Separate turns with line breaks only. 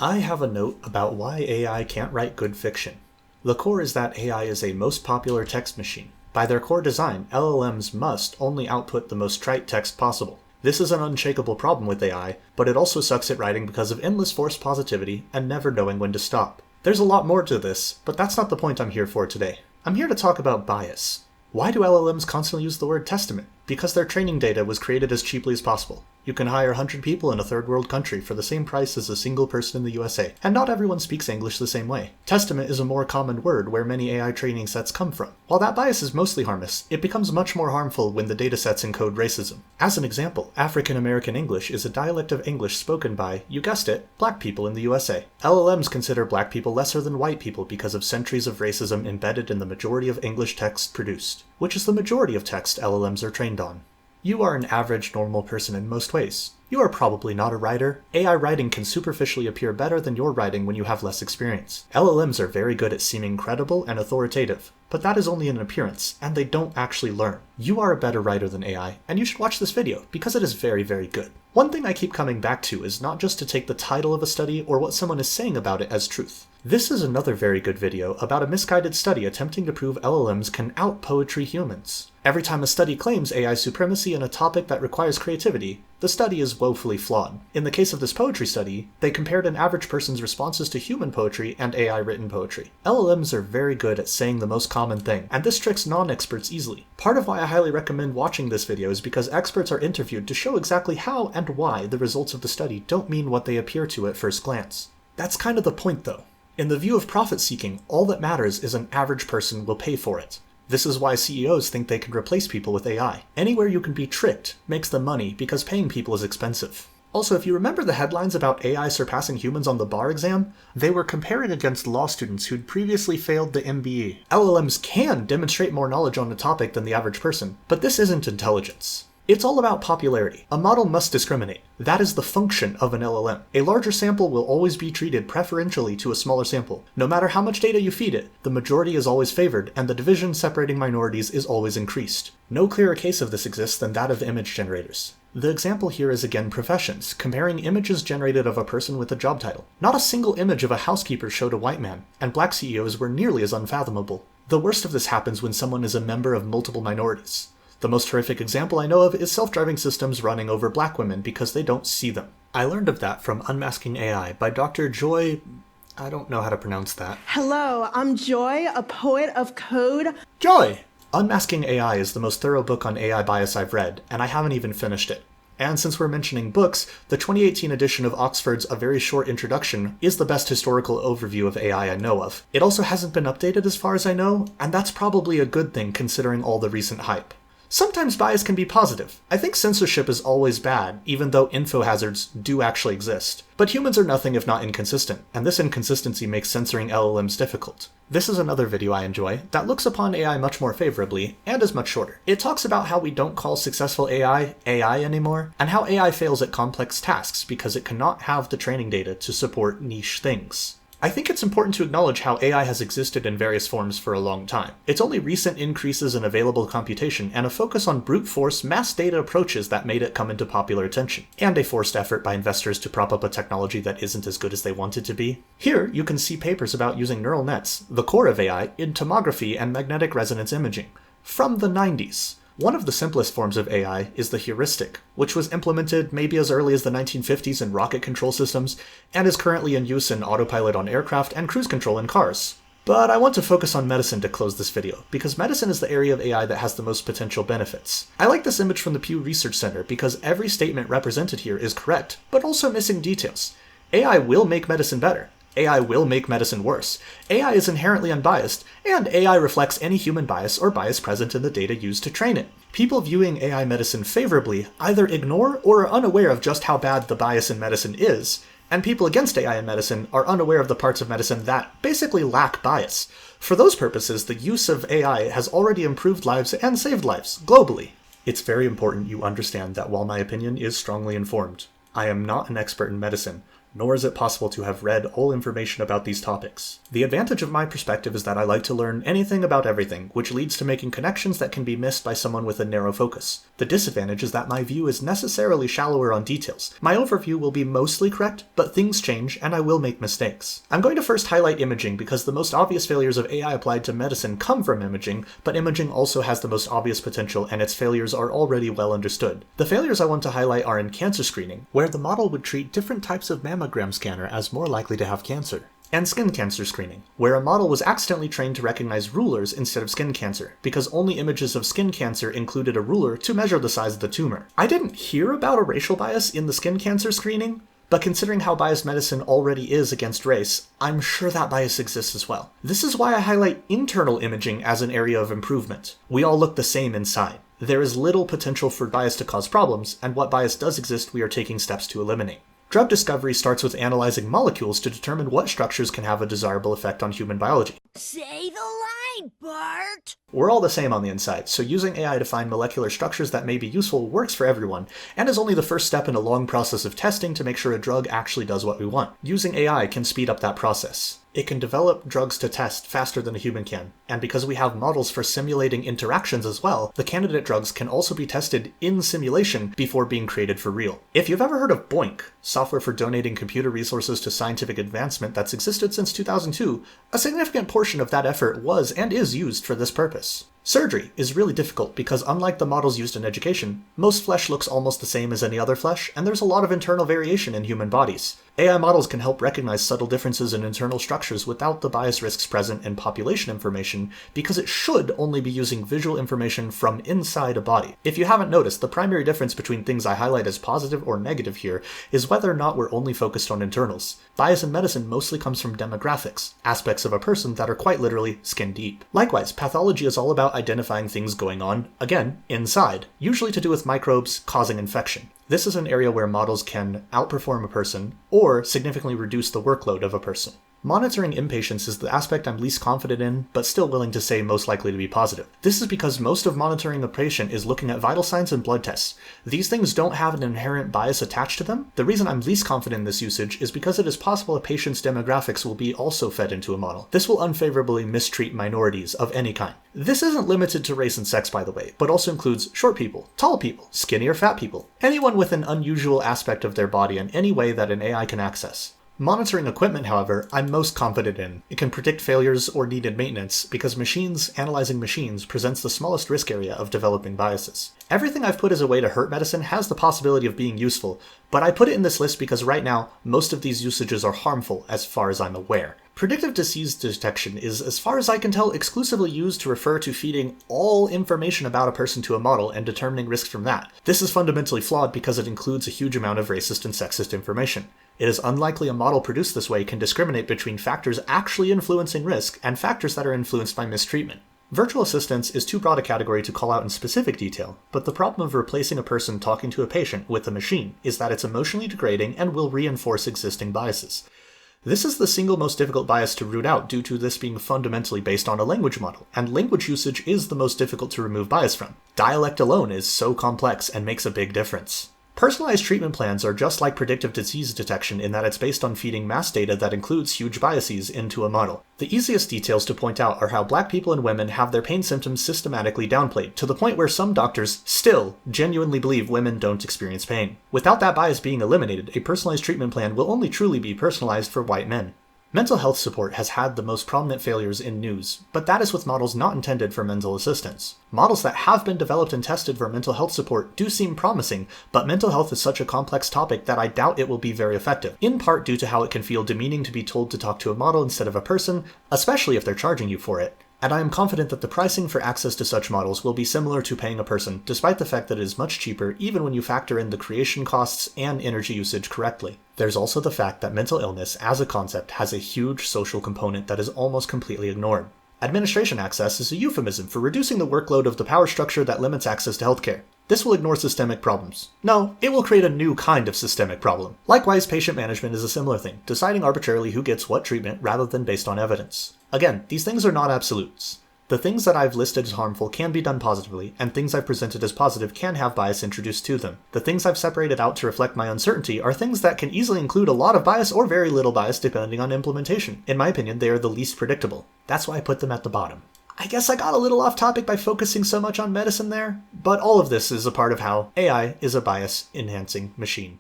I have a note about why AI can't write good fiction. The core is that AI is a most popular text machine. By their core design, LLMs must only output the most trite text possible. This is an unshakable problem with AI, but it also sucks at writing because of endless forced positivity and never knowing when to stop. There's a lot more to this, but that's not the point I'm here for today. I'm here to talk about bias. Why do LLMs constantly use the word testament? Because their training data was created as cheaply as possible. You can hire 100 people in a third world country for the same price as a single person in the USA, and not everyone speaks English the same way. Testament is a more common word where many AI training sets come from. While that bias is mostly harmless, it becomes much more harmful when the datasets encode racism. As an example, African American English is a dialect of English spoken by, you guessed it, black people in the USA. LLMs consider black people lesser than white people because of centuries of racism embedded in the majority of English text produced, which is the majority of text LLMs are trained on. You are an average, normal person in most ways. You are probably not a writer. AI writing can superficially appear better than your writing when you have less experience. LLMs are very good at seeming credible and authoritative, but that is only an appearance, and they don't actually learn. You are a better writer than AI, and you should watch this video, because it is very, very good. One thing I keep coming back to is not just to take the title of a study or what someone is saying about it as truth. This is another very good video about a misguided study attempting to prove LLMs can out-poetry humans. Every time a study claims AI supremacy in a topic that requires creativity, the study is woefully flawed. In the case of this poetry study, they compared an average person's responses to human poetry and AI-written poetry. LLMs are very good at saying the most common thing, and this tricks non-experts easily. Part of why I highly recommend watching this video is because experts are interviewed to show exactly how and why the results of the study don't mean what they appear to at first glance. That's kind of the point though. In the view of profit-seeking, all that matters is an average person will pay for it. This is why CEOs think they can replace people with AI. Anywhere you can be tricked makes them money because paying people is expensive. Also, if you remember the headlines about AI surpassing humans on the bar exam, they were comparing against law students who'd previously failed the MBE. LLMs can demonstrate more knowledge on a topic than the average person, but this isn't intelligence. It's all about popularity. A model must discriminate. That is the function of an LLM. A larger sample will always be treated preferentially to a smaller sample. No matter how much data you feed it, the majority is always favored, and the division separating minorities is always increased. No clearer case of this exists than that of image generators. The example here is again professions, comparing images generated of a person with a job title. Not a single image of a housekeeper showed a white man, and black CEOs were nearly as unfathomable. The worst of this happens when someone is a member of multiple minorities. The most horrific example I know of is self-driving systems running over black women because they don't see them. I learned of that from Unmasking AI by Dr. Joy... I don't know how to pronounce that.
Hello, I'm Joy, a poet of code.
Joy! Unmasking AI is the most thorough book on AI bias I've read, and I haven't even finished it. And since we're mentioning books, the 2018 edition of Oxford's A Very Short Introduction is the best historical overview of AI I know of. It also hasn't been updated as far as I know, and that's probably a good thing considering all the recent hype. Sometimes bias can be positive. I think censorship is always bad, even though info hazards do actually exist. But humans are nothing if not inconsistent, and this inconsistency makes censoring LLMs difficult. This is another video I enjoy that looks upon AI much more favorably, and is much shorter. It talks about how we don't call successful AI anymore, and how AI fails at complex tasks because it cannot have the training data to support niche things. I think it's important to acknowledge how AI has existed in various forms for a long time. It's only recent increases in available computation and a focus on brute force mass data approaches that made it come into popular attention, and a forced effort by investors to prop up a technology that isn't as good as they want it to be. Here, you can see papers about using neural nets, the core of AI, in tomography and magnetic resonance imaging, from the 90s. One of the simplest forms of AI is the heuristic, which was implemented maybe as early as the 1950s in rocket control systems, and is currently in use in autopilot on aircraft and cruise control in cars. But I want to focus on medicine to close this video, because medicine is the area of AI that has the most potential benefits. I like this image from the Pew Research Center because every statement represented here is correct, but also missing details. AI will make medicine better. AI will make medicine worse. AI is inherently unbiased, and AI reflects any human bias or bias present in the data used to train it. People viewing AI medicine favorably either ignore or are unaware of just how bad the bias in medicine is, and people against AI in medicine are unaware of the parts of medicine that basically lack bias. For those purposes, the use of AI has already improved lives and saved lives, globally. It's very important you understand that while my opinion is strongly informed, I am not an expert in medicine, nor is it possible to have read all information about these topics. The advantage of my perspective is that I like to learn anything about everything, which leads to making connections that can be missed by someone with a narrow focus. The disadvantage is that my view is necessarily shallower on details. My overview will be mostly correct, but things change and I will make mistakes. I'm going to first highlight imaging because the most obvious failures of AI applied to medicine come from imaging, but imaging also has the most obvious potential and its failures are already well understood. The failures I want to highlight are in cancer screening, where the model would treat different types of mammogram scanner as more likely to have cancer, and skin cancer screening, where a model was accidentally trained to recognize rulers instead of skin cancer, because only images of skin cancer included a ruler to measure the size of the tumor. I didn't hear about a racial bias in the skin cancer screening, but considering how biased medicine already is against race, I'm sure that bias exists as well. This is why I highlight internal imaging as an area of improvement. We all look the same inside. There is little potential for bias to cause problems, and what bias does exist we are taking steps to eliminate. Drug discovery starts with analyzing molecules to determine what structures can have a desirable effect on human biology.
Say the line, Bart!
We're all the same on the inside, so using AI to find molecular structures that may be useful works for everyone, and is only the first step in a long process of testing to make sure a drug actually does what we want. Using AI can speed up that process. It can develop drugs to test faster than a human can, and because we have models for simulating interactions as well, the candidate drugs can also be tested in simulation before being created for real. If you've ever heard of BOINC, software for donating computer resources to scientific advancement that's existed since 2002, a significant portion of that effort was and is used for this purpose. Surgery is really difficult because unlike the models used in education, most flesh looks almost the same as any other flesh, and there's a lot of internal variation in human bodies. AI models can help recognize subtle differences in internal structures without the bias risks present in population information because it should only be using visual information from inside a body. If you haven't noticed, the primary difference between things I highlight as positive or negative here is whether or not we're only focused on internals. Bias in medicine mostly comes from demographics, aspects of a person that are quite literally skin deep. Likewise, pathology is all about identifying things going on, again, inside, usually to do with microbes causing infection. This is an area where models can outperform a person or significantly reduce the workload of a person. Monitoring inpatients is the aspect I'm least confident in, but still willing to say most likely to be positive. This is because most of monitoring a patient is looking at vital signs and blood tests. These things don't have an inherent bias attached to them. The reason I'm least confident in this usage is because it is possible a patient's demographics will be also fed into a model. This will unfavorably mistreat minorities of any kind. This isn't limited to race and sex, by the way, but also includes short people, tall people, skinny or fat people, anyone with an unusual aspect of their body in any way that an AI can access. Monitoring equipment, however, I'm most confident in. It can predict failures or needed maintenance because analyzing machines presents the smallest risk area of developing biases. Everything I've put as a way to hurt medicine has the possibility of being useful, but I put it in this list because right now, most of these usages are harmful as far as I'm aware. Predictive disease detection is, as far as I can tell, exclusively used to refer to feeding all information about a person to a model and determining risks from that. This is fundamentally flawed because it includes a huge amount of racist and sexist information. It is unlikely a model produced this way can discriminate between factors actually influencing risk and factors that are influenced by mistreatment. Virtual assistance is too broad a category to call out in specific detail, but the problem of replacing a person talking to a patient with a machine is that it's emotionally degrading and will reinforce existing biases. This is the single most difficult bias to root out due to this being fundamentally based on a language model, and language usage is the most difficult to remove bias from. Dialect alone is so complex and makes a big difference. Personalized treatment plans are just like predictive disease detection in that it's based on feeding mass data that includes huge biases into a model. The easiest details to point out are how Black people and women have their pain symptoms systematically downplayed, to the point where some doctors still genuinely believe women don't experience pain. Without that bias being eliminated, a personalized treatment plan will only truly be personalized for white men. Mental health support has had the most prominent failures in news, but that is with models not intended for mental assistance. Models that have been developed and tested for mental health support do seem promising, but mental health is such a complex topic that I doubt it will be very effective, in part due to how it can feel demeaning to be told to talk to a model instead of a person, especially if they're charging you for it. And I am confident that the pricing for access to such models will be similar to paying a person, despite the fact that it is much cheaper even when you factor in the creation costs and energy usage correctly. There's also the fact that mental illness as a concept has a huge social component that is almost completely ignored. Administration access is a euphemism for reducing the workload of the power structure that limits access to healthcare. This will ignore systemic problems. No, it will create a new kind of systemic problem. Likewise, patient management is a similar thing, deciding arbitrarily who gets what treatment rather than based on evidence. Again, these things are not absolutes. The things that I've listed as harmful can be done positively, and things I've presented as positive can have bias introduced to them. The things I've separated out to reflect my uncertainty are things that can easily include a lot of bias or very little bias depending on implementation. In my opinion, they are the least predictable. That's why I put them at the bottom. I guess I got a little off topic by focusing so much on medicine there, but all of this is a part of how AI is a bias-enhancing machine.